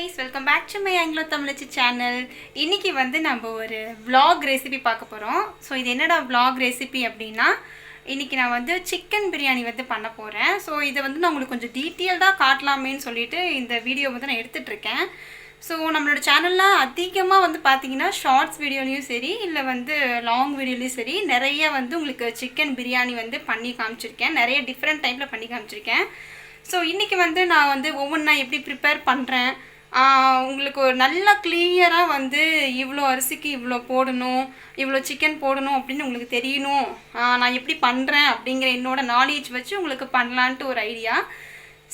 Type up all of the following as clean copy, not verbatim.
guys, welcome back to my Anglo Tamil channel. இன்னைக்கு வந்து நம்ம ஒரு vlog recipe பார்க்க போறோம். சோ இது என்னடா vlog recipe அப்படினா இன்னைக்கு நான் வந்து chicken biryani வந்து பண்ண போறேன். சோ இத வந்து நான் உங்களுக்கு கொஞ்சம் டீடைலா காட்டலாமேன்னு சொல்லிட்டு இந்த வீடியோ வந்து நான் எடுத்துட்டு இருக்கேன். சோ நம்மளோட சேனல்ல அதிகமா வந்து பாத்தீங்கன்னா ஷார்ட்ஸ் வீடியோலயும் சரி இல்ல வந்து லாங் வீடியோலயும் சரி நிறைய வந்து உங்களுக்கு chicken biryani வந்து பண்ணி காமிச்சிருக்கேன். நிறைய டிஃபரண்ட் டைப்ல பண்ணி காமிச்சிருக்கேன். சோ இன்னைக்கு வந்து நான் வந்து ஒவ்வொண்ணா எப்படி prepare பண்றேன் உங்களுக்கு ஒரு நல்ல கிளியரா வந்து இவ்ளோ அரிசிக்கு இவ்ளோ போடணும் இவ்ளோ chicken போடணும் அப்படினு உங்களுக்கு தெரியணும் நான் எப்படி பண்றேன் அப்படிங்கற என்னோட knowledge வச்சு உங்களுக்கு பண்ணலாம்னு ஒரு ஐடியா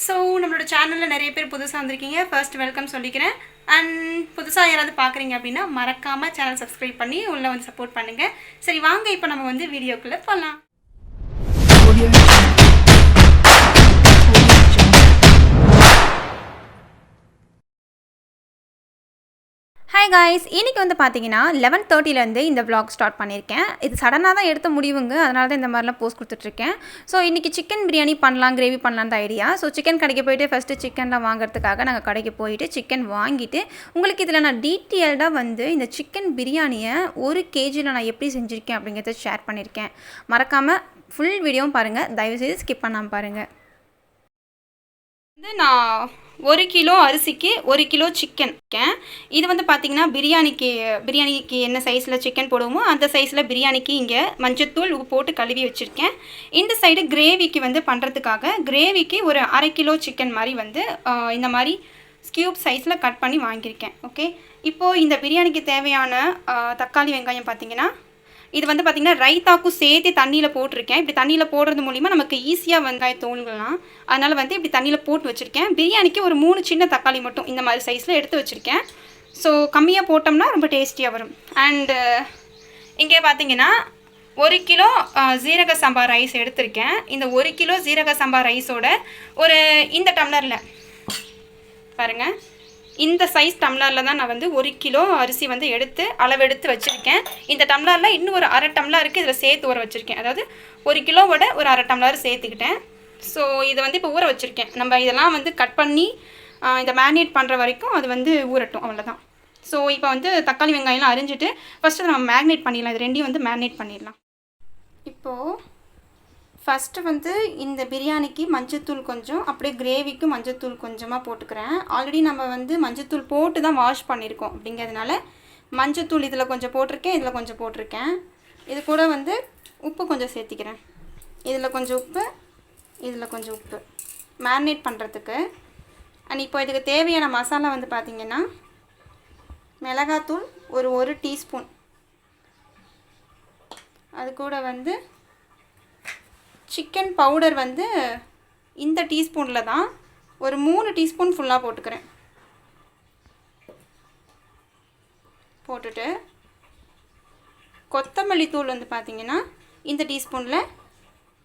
சோ நம்மளோட சேனல்ல நிறைய பேர் புதுசா வந்திருக்கீங்க ஃபர்ஸ்ட் வெல்கம் சொல்லிக்கிறேன் and புதுசா யாராவது பார்க்கறீங்க அப்படினா மறக்காம சேனல் subscribe பண்ணி உள்ள வந்து சப்போர்ட் பண்ணுங்க சரி வாங்க இப்போ நம்ம வந்து வீடியோக்குள்ள போலாம் Hi guys, இன்னைக்கு வந்து பாத்தீங்கன்னா 11:30 ல இருந்து இந்த vlog ஸ்டார்ட் பண்ணிருக்கேன். இது சடனா தான் எடுத்த முடிவுங்க. அதனால தான் இந்த மாதிரிலாம் போஸ்ட் கொடுத்துட்டு இருக்கேன். சோ இன்னைக்கு chicken biryani பண்ணலாம், கிரேவி பண்ணலாம் தான் ஐடியா. சோ chicken கடைக்கு போய்ட்டு ஃபர்ஸ்ட் chicken வாங்குறதுக்காக நாங்க கடைக்கு போயிட்டு chicken வாங்கிட்டு உங்களுக்கு இதல நான் டீடைலா வந்து இந்த chicken biryani-ய 1 kg ல நான் எப்படி செஞ்சிருக்கேன் அப்படிங்கறத ஷேர் பண்ணிருக்கேன். மறக்காம full வீடியோவும் பாருங்க. தயவு செய்து skip பண்ணாம பாருங்க. வந்து நான் 1 கிலோ அரிசிக்கு 1 கிலோ chicken இது வந்து பாத்தீங்கன்னா பிரியாணிக்கு என்ன சைஸ்ல chicken போடுவோமோ அந்த சைஸ்ல பிரியாணிக்கு இங்க மஞ்சத்தூள் உப்பு போட்டு கழுவி வச்சிருக்கேன் இந்த சைடு கிரேவிக்கு வந்து பண்றதுக்காக கிரேவிக்கு ஒரு 1/2 கிலோ chicken மாதிரி வந்து இந்த மாதிரி கியூப் சைஸ்ல கட் பண்ணி வாங்கியிருக்கேன் ஓகே இப்போ இந்த பிரியாணிக்கு தேவையான தக்காளி வெங்காயம் பாத்தீங்கன்னா இது வந்து பாத்தீங்கன்னா ரைத்தாக்கு சேர்த்து தண்ணில போட்டுருக்கேன் இப்படி தண்ணில போடுறது மூலமா நமக்கு ஈஸியா வெங்காய தோல்கலாம் அதனால வந்து இப்படி தண்ணில போட்டு வச்சிருக்கேன் பிரியாணிக்கு ஒரு 3 சின்ன தக்காளி மட்டும் இந்த மாதிரி சைஸ்ல எடுத்து வச்சிருக்கேன் சோ கம்மியா போட்டோம்னா ரொம்ப டேஸ்டியா வரும் and இங்க பாத்தீங்கன்னா 1 கிலோ ஜீரக சம்பா ரைஸ் எடுத்துர்க்கேன் இந்த 1 கிலோ ஜீரக சம்பா ரைஸோட ஒரு இந்த டம்ளர்ல பாருங்க இந்த சைஸ் டம்ளர்ல தான் நான் வந்து 1 கிலோ அரிசி வந்து அளவு எடுத்து வச்சிருக்கேன் இந்த டம்ளர்ல இன்னும் ஒரு 1/2 டம்ளருக்கு இதல சேர்த்து ஊற வச்சிருக்கேன் அதாவது 1 கிலோவோட ஒரு 1/2 டம்ளர் சேர்த்துக்கிட்டேன் சோ இத வந்து இப்ப ஊற வச்சிருக்கேன் நம்ம இதெல்லாம் வந்து கட் பண்ணி இந்த மேரினேட் பண்ற வரைக்கும் அது வந்து ஊறட்டும் அவ்வளவுதான் சோ இப்போ வந்து தக்காளி வெங்காயம் எல்லாம் அரிஞ்சிட்டு ஃபர்ஸ்ட் நம்ம மேரினேட் பண்ணிடலாம் இது ரெண்டையும் வந்து மேரினேட் பண்ணிடலாம் இப்போ ஃபர்ஸ்ட் வந்து இந்த பிரியாணிக்கு மஞ்சத்தூள் கொஞ்சம் அப்படியே கிரேவிக்கு மஞ்சத்தூள் கொஞ்சமா போட்டுக்கறேன் ஆல்ரெடி நம்ம வந்து மஞ்சத்தூள் போட்டு தான் வாஷ் பண்ணிருக்கோம் அப்படிங்கிறதுனால மஞ்சத்தூள் இதல கொஞ்சம் போட்டுருக்கேன் இதல கொஞ்சம் போட்டுருக்கேன் இது கூட வந்து உப்பு கொஞ்சம் சேர்த்திக்கிறேன் இதல கொஞ்சம் உப்பு இதல கொஞ்சம் உப்பு மேரினேட் பண்றதுக்கு and இப்போ இதுக்கு தேவையான மசாலா வந்து பாத்தீங்கன்னா மிளகாய்த்தூள் ஒரு 1 டீஸ்பூன் அது கூட வந்து chicken powder வந்து இந்த டீஸ்பூன்ல தான் ஒரு 3 டீஸ்பூன் ஃபுல்லா போட்டுக்கறேன் போட்டுட்டு கொத்தமல்லி தூள் வந்து பாத்தீங்கன்னா இந்த டீஸ்பூன்ல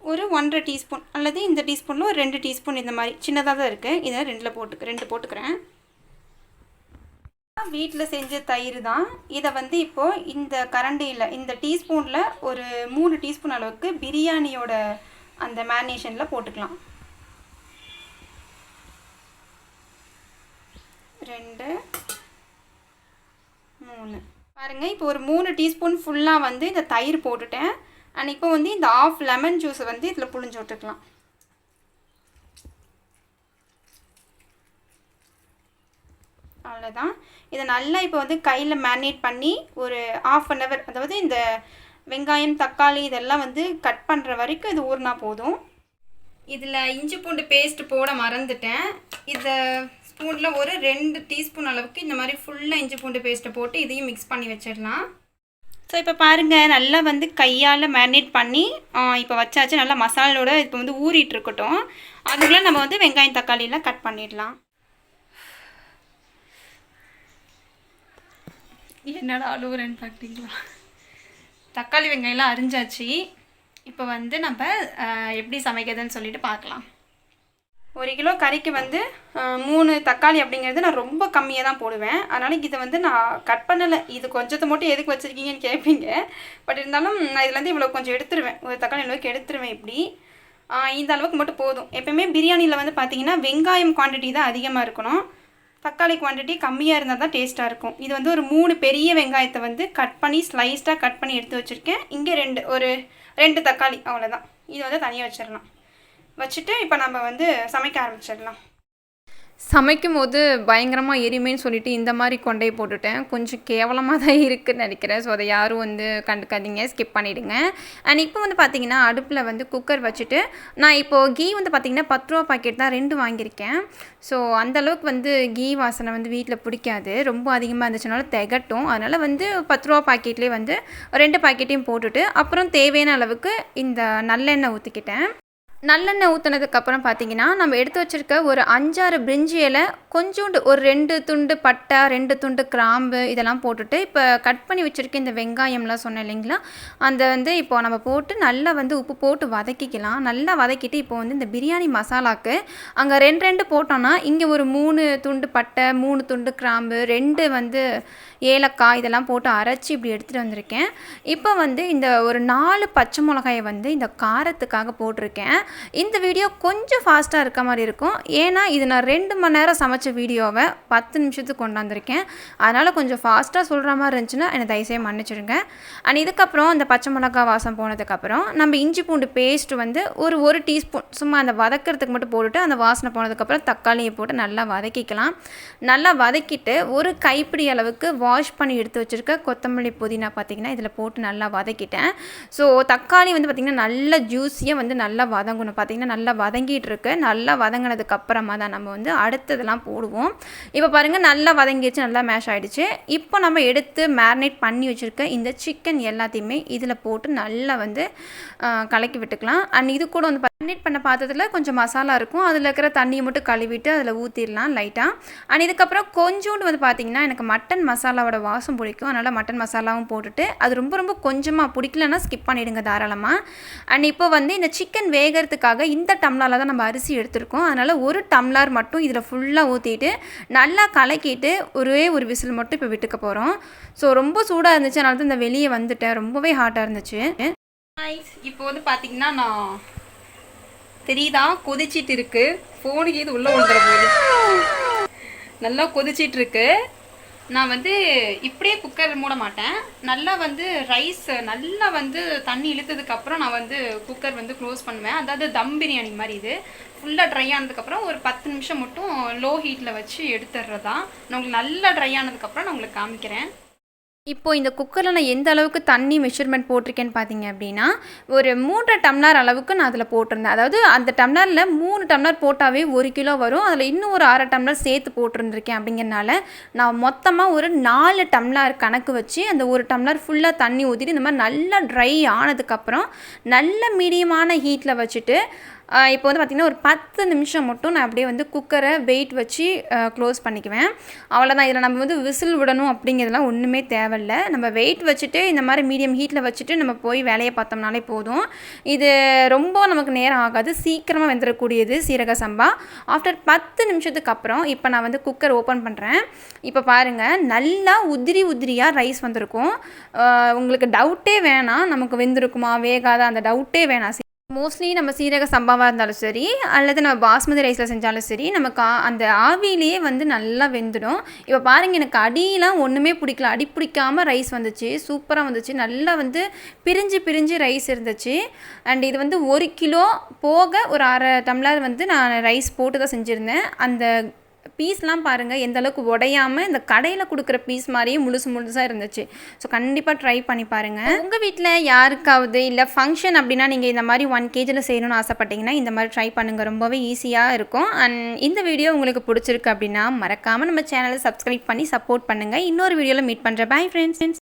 ஒரு 1/2 டீஸ்பூன் அல்லது இந்த டீஸ்பூன்ல ஒரு 2 டீஸ்பூன் இந்த மாதிரி சின்னதா தான் இருக்கு இத ரெண்டுல போட்டுக்கறேன் வீட்ல செஞ்ச தயிர் தான் இத வந்து இப்போ இந்த கரண்டில இந்த டீஸ்பூன்ல ஒரு 3 டீஸ்பூன் அளவுக்கு பிரியாணியோட அந்த மேரினேஷன்ல போட்டுக்கலாம் 2 3 பாருங்க இப்போ ஒரு 3 டீஸ்பூன் ஃபுல்லா வந்து இந்த தயிர் போட்டுட்டேன் and இப்போ வந்து இந்த half லெமன் ஜூஸ் வந்து இதல புளிஞ்சு விட்டுக்கலாம் அவ்வளவுதான் இத நல்லா இப்போ வந்து கையில மேரினேட் பண்ணி ஒரு half an hour அதாவது இந்த வெங்காயம் தக்காளி இதெல்லாம் வந்து கட் பண்ற வரைக்கும் இது ஊர்னா போதும் இதுல இஞ்சி பூண்டு பேஸ்ட் போட மறந்துட்டேன் இத ஸ்பூன்ல ஒரு 2 டீஸ்பூன் அளவுக்கு இந்த மாதிரி ஃபுல்லா இஞ்சி பூண்டு பேஸ்ட் போட்டு இதையும் mix பண்ணி வச்சிரலாம் சோ இப்போ பாருங்க நல்லா வந்து கையால மேரினேட் பண்ணி இப்போ வச்சாச்சு நல்லா மசாலாவோட இப்போ வந்து ஊறிட்டு இருக்கட்டும் அதுக்குள்ள நம்ம வந்து வெங்காயம் தக்காளி எல்லாம் கட் பண்ணிடலாம் என்னடா அழுவுறேன்னு பாத்தீங்களா தக்காளி வெங்காயம் எல்லாம் அரிஞ்சாச்சு இப்போ வந்து நம்ம எப்படி சமைக்கிறதுன்னு சொல்லிட்டு பார்க்கலாம் 1 கிலோ கறிக்கு வந்து 3 தக்காளி அப்படிங்கிறது நான் ரொம்ப கம்மியா தான் போடுவேன் அதனால இத வந்து நான் கட் பண்ணல இது கொஞ்சத்தை மட்டும் எதுக்கு வச்சிருக்கீங்கன்னு கேப்பீங்க பட் இருந்தாலும் நான் இதல இருந்து இவ்வளவு கொஞ்சம் எடுத்துருவேன் ஒரு தக்காளி அளவுக்கு எடுத்துருவேன் இப்படி இந்த அளவுக்கு மட்டும் போதும் எப்பவுமே பிரியாணில வந்து பாத்தீங்கன்னா வெங்காயம் குவாண்டிட்டி தான் அதிகமா இருக்கணும் தக்காளி குவான்டிட்டி கம்மியாக இருந்தால் தான் டேஸ்ட்டாக இருக்கும். இது வந்து ஒரு 3 பெரிய வெங்காயத்தை வந்து கட் பண்ணி ஸ்லைஸ்டாக கட் பண்ணி எடுத்து வச்சுருக்கேன். இங்கே ஒரு 2 தக்காளி, அவ்வளோதான். இது வந்து தனியாக வச்சிடலாம். வச்சுட்டு இப்போ நம்ம வந்து சமைக்க ஆரம்பிச்சிடலாம். சமைக்கும் போது பயங்கரமாக எரியுமேன்னு சொல்லிட்டு இந்த மாதிரி கொண்டே போட்டுட்டேன். கொஞ்சம் கேவலமாக தான் இருக்குதுன்னு நினைக்கிறேன். ஸோ அதை யாரும் வந்து கண்டுக்காதீங்க, ஸ்கிப் பண்ணிவிடுங்க. அண்ட் இப்போ வந்து பார்த்திங்கன்னா அடுப்பில் வந்து குக்கர் வச்சுட்டு நான் இப்போது கீ வந்து பார்த்திங்கன்னா 10 ரூபா பாக்கெட் தான் 2 வாங்கியிருக்கேன். ஸோ அந்தளவுக்கு வந்து கீ வாசனை வந்து வீட்டில் பிடிக்காது, ரொம்ப அதிகமாக இருந்துச்சுனால திகட்டும். அதனால் வந்து 10 ரூபா பாக்கெட்லேயே வந்து 2 பாக்கெட்டையும் போட்டுட்டு அப்புறம் தேவையான அளவுக்கு இந்த நல்லெண்ணெய் ஊற்றிக்கிட்டேன். நல்லெண்ணெய் ஊற்றினதுக்கப்புறம் பார்த்திங்கன்னா நம்ம எடுத்து வச்சுருக்க ஒரு 5-6 பிரிஞ்சி இலை, கொஞ்சோண்டு ஒரு 2 துண்டு பட்டை, 2 துண்டு கிராம்பு இதெல்லாம் போட்டுட்டு இப்போ கட் பண்ணி வச்சுருக்க இந்த வெங்காயம்லாம் சொன்னேன் இல்லைங்களா, அந்த வந்து இப்போ நம்ம போட்டு நல்லா வந்து உப்பு போட்டு வதக்கிக்கலாம். நல்லா வதக்கிட்டு இப்போ வந்து இந்த பிரியாணி மசாலாவுக்கு அங்கே 2 போட்டோன்னா இங்கே ஒரு 3 துண்டு பட்டை, 3 துண்டு கிராம்பு, 2 வந்து ஏலக்காய் இதெல்லாம் போட்டு அரைச்சி இப்படி எடுத்துகிட்டு வந்திருக்கேன். இப்போ வந்து இந்த ஒரு 4 பச்சை மிளகாயை வந்து இந்த காரத்துக்காக போட்டிருக்கேன். இந்த வீடியோ கொஞ்சம் ஃபாஸ்ட்டாக இருக்க மாதிரி இருக்கும், ஏன்னா இது நான் 2 மணி நேரம் சமைச்ச வீடியோவை 10 நிமிஷத்துக்கு கொண்டாந்துருக்கேன். அதனால் கொஞ்சம் ஃபாஸ்ட்டாக சொல்கிற மாதிரி இருந்துச்சுன்னா என்னை தயவுசெய்து மன்னிச்சிடுங்க. அண்ட் இதுக்கப்புறம் அந்த பச்சை மிளகா வாசம் போனதுக்கப்புறம் நம்ம இஞ்சி பூண்டு பேஸ்ட் வந்து ஒரு டீஸ்பூன் சும்மா அந்த வதக்கிறதுக்கு மட்டும் போட்டுட்டு அந்த வாசனை போனதுக்கப்புறம் தக்காளியை போட்டு நல்லா வதக்கிக்கலாம். நல்லா வதக்கிட்டு ஒரு கைப்பிடி அளவுக்கு வாஷ் பண்ணி எடுத்து வச்சுருக்க கொத்தமல்லி புதினா பார்த்திங்கன்னா இதில் போட்டு நல்லா வதக்கிட்டேன். ஸோ தக்காளி வந்து பார்த்திங்கன்னா நல்லா ஜூஸியாக வந்து நல்லா வதங்கணும். பார்த்திங்கன்னா நல்லா வதங்கிட்டு இருக்கு. நல்லா வதங்கினதுக்கு அப்புறமா தான் நம்ம வந்து அடுத்ததெல்லாம் போடுவோம். இப்போ பாருங்கள் நல்லா வதங்கிடுச்சு, நல்லா மேஷ் ஆகிடுச்சு. இப்போ நம்ம எடுத்து மேரினேட் பண்ணி வச்சுருக்க இந்த சிக்கன் எல்லாத்தையுமே இதில் போட்டு நல்லா வந்து கலக்கி விட்டுக்கலாம். அண்ட் இது கூட வந்து மேரினேட் பண்ண பாத்திரத்தில் கொஞ்சம் மசாலா இருக்கும், அதில் இருக்கிற தண்ணியை மட்டும் கழுவிட்டு அதில் ஊற்றிடலாம் லைட்டாக. அண்ட் இதுக்கப்புறம் கொஞ்சோண்டு வந்து பார்த்திங்கன்னா எனக்கு மட்டன் மசாலாவோட வாசம் பிடிக்கும், அதனால் மட்டன் மசாலாவும் போட்டுட்டு அது ரொம்ப கொஞ்சமாக பிடிக்கலன்னா ஸ்கிப் பண்ணிவிடுங்க தாராளமாக. அண்ட் இப்போ வந்து இந்த சிக்கன் வேகிறதுக்காக இந்த டம்ளரில் தான் நம்ம அரிசி எடுத்துருக்கோம், அதனால் ஒரு டம்ளர் மட்டும் இதில் ஃபுல்லாக ஊற்றிட்டு நல்லா கலக்கிட்டு ஒரே ஒரு விசில் மட்டும் இப்போ விட்டுக்க போகிறோம். ஸோ ரொம்ப சூடாக இருந்துச்சு, அதனால தான் இந்த வெளியே வந்துட்டேன், ரொம்பவே ஹாட்டாக இருந்துச்சு. இப்போ வந்து பார்த்திங்கன்னா நான் தெரியுதா கொதிச்சிட்டு இருக்கு, ஃபோனுக்கு இது உள்ளே விழுந்துற போது நல்லா கொதிச்சிட்டு இருக்கு. நான் வந்து இப்படியே குக்கர் மூட மாட்டேன், நல்லா வந்து ரைஸ் நல்லா வந்து தண்ணி இழுத்ததுக்கப்புறம் நான் வந்து குக்கர் வந்து க்ளோஸ் பண்ணுவேன். அதாவது தம் பிரியாணி மாதிரி இது ஃபுல்லாக ட்ரை ஆனதுக்கப்புறம் ஒரு 10 நிமிஷம் மட்டும் லோ ஹீட்டில் வச்சு எடுத்துடுறதான். நான் உங்களுக்கு நல்லா ட்ரை ஆனதுக்கப்புறம் நான் உங்களுக்கு காமிக்கிறேன். இப்போது இந்த குக்கரில் நான் எந்த அளவுக்கு தண்ணி மெஷர்மெண்ட் போட்டிருக்கேன்னு பார்த்தீங்க அப்படின்னா ஒரு 3 டம்ளர் அளவுக்கு நான் அதில் போட்டிருந்தேன். அதாவது அந்த டம்ளரில் 3 டம்ளர் போட்டாவே 1 கிலோ வரும், அதில் இன்னும் ஒரு 1/2 டம்ளர் சேர்த்து போட்டிருந்துருக்கேன். அப்படிங்கிறனால நான் மொத்தமாக ஒரு 4 டம்ளர் கணக்கு வச்சு அந்த 1 டம்ளர் ஃபுல்லாக தண்ணி ஊற்றிட்டு இந்த மாதிரி நல்லா ட்ரை ஆனதுக்கப்புறம் நல்ல மீடியமான ஹீட்டில் வச்சுட்டு இப்போ வந்து பார்த்திங்கன்னா ஒரு 10 நிமிஷம் மட்டும் நான் அப்படியே வந்து குக்கரை வெயிட் வச்சு க்ளோஸ் பண்ணிக்குவேன். அவ்வளோதான். இதில் நம்ம வந்து விசில் விடணும் அப்படிங்கிறதுலாம் ஒன்றுமே தேவையில்லை. நம்ம வெயிட் வச்சுட்டு இந்த மாதிரி மீடியம் ஹீட்டில் வச்சுட்டு நம்ம போய் வேலையை பார்த்தோம்னாலே போதும். இது ரொம்ப நமக்கு நேரம் ஆகாது, சீக்கிரமாக வெந்துடக்கூடியது சீரக சம்பா. ஆஃப்டர் 10 நிமிஷத்துக்கு அப்புறம் இப்போ நான் வந்து குக்கர் ஓப்பன் பண்ணுறேன். இப்போ பாருங்கள் நல்லா உதிரியாக ரைஸ் வந்திருக்கும். உங்களுக்கு டவுட்டே வேணாம், நமக்கு வெந்திருக்குமா வேகாதா அந்த டவுட்டே வேணாம். மோஸ்ட்லி நம்ம சீரக சம்பாவாக இருந்தாலும் சரி அல்லது நம்ம பாஸ்மதி ரைஸில் செஞ்சாலும் சரி நமக்கு அந்த ஆவிலேயே வந்து நல்லா வெந்துடும். இப்போ பாருங்கள் எனக்கு அடியெலாம் ஒன்றுமே பிடிக்கல, அடி பிடிக்காமல் ரைஸ் வந்துச்சு, சூப்பராக வந்துச்சு, நல்லா வந்து பிரிஞ்சு ரைஸ் இருந்துச்சு. அண்ட் இது வந்து 1 கிலோ போக ஒரு 1/2 டம்ளர் வந்து நான் ரைஸ் போட்டு தான் செஞ்சுருந்தேன். அந்த பீஸ்லாம் பாருங்கள் எந்த அளவுக்கு உடையாமல் இந்த கடையில் கொடுக்குற பீஸ் மாதிரியே முழுசாக இருந்துச்சு. ஸோ கண்டிப்பாக ட்ரை பண்ணி பாருங்கள். உங்கள் வீட்டில் யாருக்காவது இல்லை ஃபங்க்ஷன் அப்படின்னா நீங்கள் இந்த மாதிரி 1 kgயில் செய்யணும்னு ஆசைப்பட்டீங்கன்னா இந்த மாதிரி ட்ரை பண்ணுங்கள், ரொம்பவே ஈஸியாக இருக்கும். அண்ட் இந்த வீடியோ உங்களுக்கு பிடிச்சிருக்கு அப்படின்னா மறக்காமல் நம்ம சேனலை சப்ஸ்கிரைப் பண்ணி சப்போர்ட் பண்ணுங்கள். இன்னொரு வீடியோவில் மீட் பண்ணுறேன். Bye friends.